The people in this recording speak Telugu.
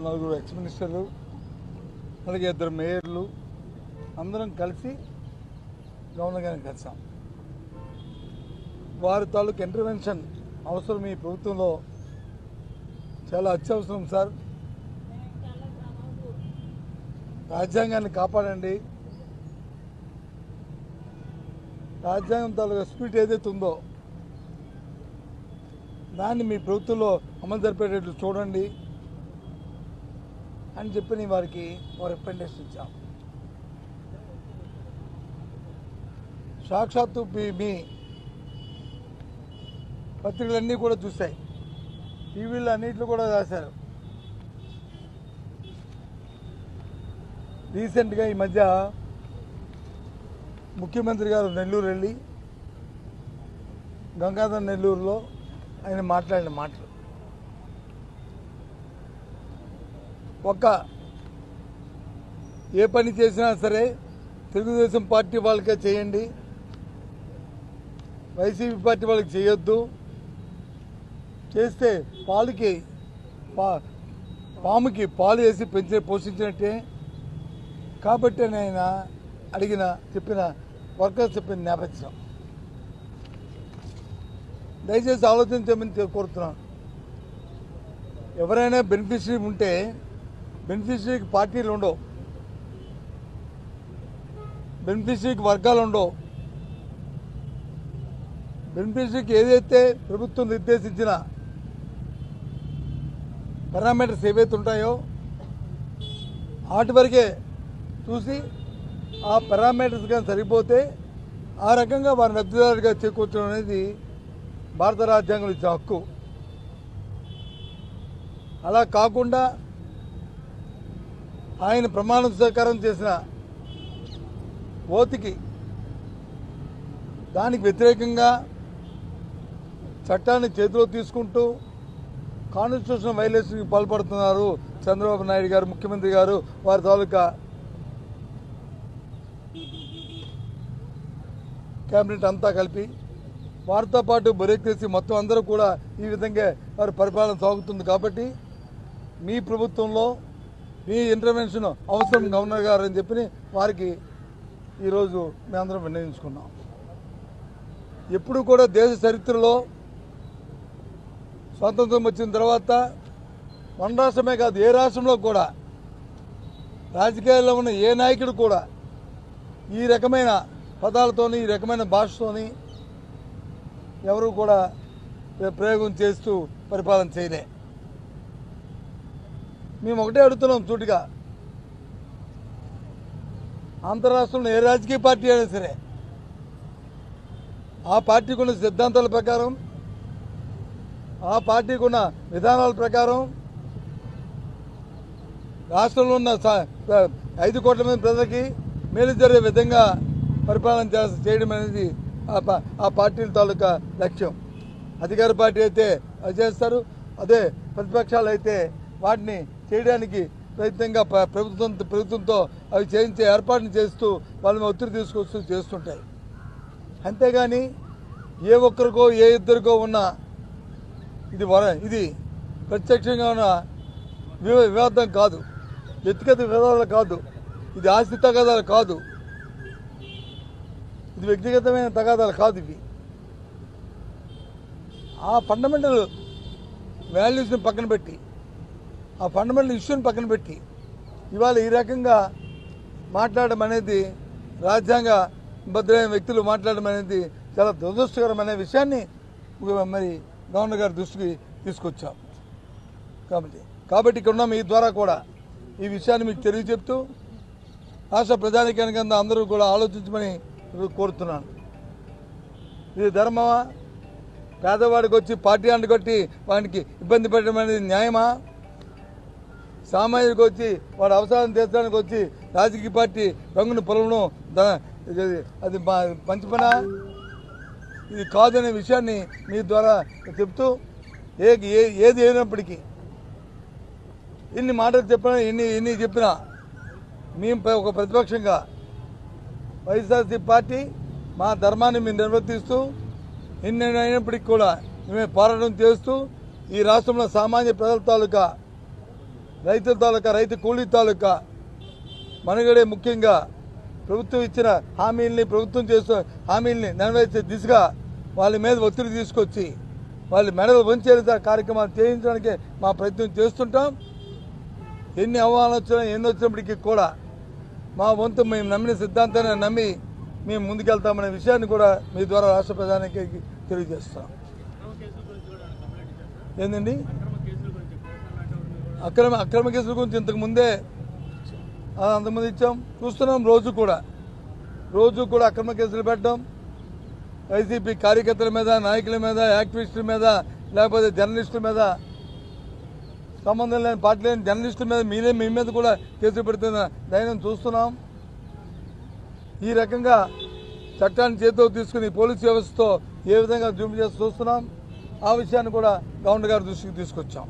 నలుగురు ఎక్స్ మినిస్టర్లు అలాగే 2 మేయర్లు అందరం కలిసి గవర్నర్ గారిని కలిసాం. వారి తాలూకు ఇంటర్వెన్షన్ అవసరం ఈ ప్రభుత్వంలో చాలా అత్యవసరం సార్. రాజ్యాంగాన్ని కాపాడండి. రాజ్యాంగం తాలూకు స్పిరిట్ ఏదైతే ఉందో దాన్ని మీ ప్రభుత్వంలో అమలు జరిపేటట్లు చూడండి అని చెప్పి వారికి రికమెండేషన్ ఇచ్చాం. సాక్షాత్తు మీ పత్రికలన్నీ కూడా చూశాయి, టీవీలో అన్నింటిలో కూడా రాశారు. రీసెంట్గా ఈ మధ్య ముఖ్యమంత్రి గారు నెల్లూరు వెళ్ళి గంగాధర్ నెల్లూరులో ఆయన మాట్లాడిన మాటలు ఏ పని చేసినా సరే తెలుగుదేశం పార్టీ వాళ్ళకే చేయండి, వైసీపీ పార్టీ వాళ్ళకి చేయొద్దు, చేస్తే పాముకి పాలు వేసి పోషించినట్టే కాబట్టి ఆయన చెప్పిన వర్కర్స్ చెప్పిన నేపథ్యం దయచేసి ఆలోచించమని కోరుతున్నాను. ఎవరైనా బెనిఫిషరీ ఉంటే బెనిఫిషరీకి పార్టీలు ఉండవు, బెనిఫిషరీకి వర్గాలు ఉండవు. బెనిఫిషరీకి ఏదైతే ప్రభుత్వం నిర్దేశించిన పారామీటర్స్ ఏవైతే ఉంటాయో వాటి వరకే చూసి ఆ పారామీటర్స్ కానీ సరిపోతే ఆ రకంగా వారిని లబ్ధిదారుడిగా చేకూర్చడం అనేది భారత రాజ్యాంగం ఇచ్చే హక్కు. అలా కాకుండా ఆయన ప్రమాణ స్వీకారం చేసిన ఓతికి దానికి వ్యతిరేకంగా చట్టాన్ని చేతిలో తీసుకుంటూ కాన్స్టిట్యూషన్ వైలేషన్కి పాల్పడుతున్నారు చంద్రబాబు నాయుడు గారు, ముఖ్యమంత్రి గారు, వారి తాలూకా కేబినెట్ అంతా కలిపి వారితో పాటు బ్యూరోక్రసీ మొత్తం అందరూ కూడా ఈ విధంగా వారి పరిపాలన సాగుతుంది. కాబట్టి మీ ప్రభుత్వంలో మీ ఇంటర్వెన్షన్ అవసరం గవర్నర్ గారు అని చెప్పి వారికి ఈరోజు మేమందరం విన్నవించుకున్నాం. ఎప్పుడు కూడా దేశ చరిత్రలో స్వాతంత్రం వచ్చిన తర్వాత మన రాష్ట్రమే కాదు ఏ రాష్ట్రంలో కూడా రాజకీయాల్లో ఉన్న ఏ నాయకుడు కూడా ఈ రకమైన పదాలతోని ఈ రకమైన భాషతోని ఎవరు కూడా ప్రయోగం చేస్తూ పరిపాలన చేయలే. మేము ఒకటే అడుగుతున్నాం సూటిగా, ఆంధ్ర రాష్ట్రంలో ఏ రాజకీయ పార్టీ అయినా సరే ఆ పార్టీకి ఉన్న సిద్ధాంతాల ప్రకారం ఆ పార్టీకి ఉన్న విధానాల ప్రకారం రాష్ట్రంలో ఉన్న 5 కోట్ల మంది ప్రజలకి మేలు జరిగే విధంగా పరిపాలన చేయడం అనేది ఆ పార్టీల తాలూకా లక్ష్యం. అధికార పార్టీ అయితే అది చేస్తారు, అదే ప్రతిపక్షాలు అయితే వాటిని చేయడానికి ప్రయత్నంగా ప్రభుత్వంతో అవి చేయించే ఏర్పాటును చేస్తూ వాళ్ళని ఒత్తిడి తీసుకొస్తూ చేస్తుంటాయి. అంతేగాని ఏ ఒక్కరికో ఏ ఇద్దరికో ఉన్న ఇది ప్రత్యక్షంగా ఉన్న వివాదం కాదు, వ్యక్తిగత వివాదాలు కాదు, ఇది ఆస్తి తగాదాలు కాదు, ఇది వ్యక్తిగతమైన తగాదాలు కాదు. ఇవి ఆ ఫండమెంటల్ వాల్యూస్ని పక్కన పెట్టి ఆ ఫండమెంటల్ ఇష్యూని పక్కన పెట్టి ఇవాళ ఈ రకంగా మాట్లాడడం అనేది రాజ్యాంగ భద్రమైన వ్యక్తులు మాట్లాడడం అనేది చాలా దురదృష్టకరమైన విషయాన్ని మరి గవర్నర్ గారి దృష్టికి తీసుకొచ్చాం. కాబట్టి ఇక్కడ ఉన్న మీ ద్వారా కూడా ఈ విషయాన్ని మీకు తెలియజెప్తూ రాష్ట్ర ప్రజానికానికి అందరూ కూడా ఆలోచించమని కోరుతున్నాను. ఇది ధర్మమా? పేదవాడికి వచ్చి పార్టీ అంటుకొట్టి వాడికి ఇబ్బంది పెట్టడం అనేది న్యాయమా? సామాజిక వచ్చి వాడు అవసరాన్ని తీర్చడానికి వచ్చి రాజకీయ పార్టీ రంగును పొలవడం అది మంచి పనా? ఇది కాదనే విషయాన్ని మీ ద్వారా చెప్తూ ఏది అయినప్పటికీ ఇన్ని మాటలు చెప్పినా ఎన్ని చెప్పినా మేము ఒక ప్రతిపక్షంగా వైఎస్ఆర్సీపీ పార్టీ మా ధర్మాన్ని మేము నిర్వర్తిస్తూ ఎన్ని అయినప్పటికీ కూడా మేము పోరాటం చేస్తూ ఈ రాష్ట్రంలో సామాన్య ప్రజల తాలూకా రైతుల తాలూకా రైతు కూలీ తాలూకా మనుగడే ముఖ్యంగా ప్రభుత్వం ఇచ్చిన హామీల్ని ప్రభుత్వం చేస్తున్న హామీల్ని నెరవేర్చే దిశగా వాళ్ళ మీద ఒత్తిడి తీసుకొచ్చి వాళ్ళ మెడలు వంచే కార్యక్రమాలు చేయించడానికి మా ప్రయత్నం చేస్తుంటాం. ఎన్ని ఆహ్వానాలు వచ్చినా ఎన్ని వచ్చినప్పటికీ కూడా మా వంతు మేము నమ్మిన సిద్ధాంతాన్ని నమ్మి మేము ముందుకెళ్తామనే విషయాన్ని కూడా మీ ద్వారా రాష్ట్ర ప్రధానికి తెలియజేస్తాం. ఏందండి అక్రమ కేసుల గురించి ఇంతకుముందే అంతకుముందు ఇచ్చాం, చూస్తున్నాం. రోజు కూడా అక్రమ కేసులు పెట్టడం, వైసీపీ కార్యకర్తల మీద, నాయకుల మీద, యాక్టివిస్టుల మీద, లేకపోతే జర్నలిస్టుల మీద, సంబంధం లేని పార్టీ లేని జర్నలిస్టుల మీద మీ మీద కూడా కేసులు పెడుతున్న ధైర్యం చూస్తున్నాం. ఈ రకంగా చట్టాన్ని చేతిలో తీసుకుని పోలీసు వ్యవస్థతో ఏ విధంగా జూమ్ చేసి చూస్తున్నాం. ఆ విషయాన్ని కూడా గవర్నర్ గారి దృష్టికి తీసుకొచ్చాం.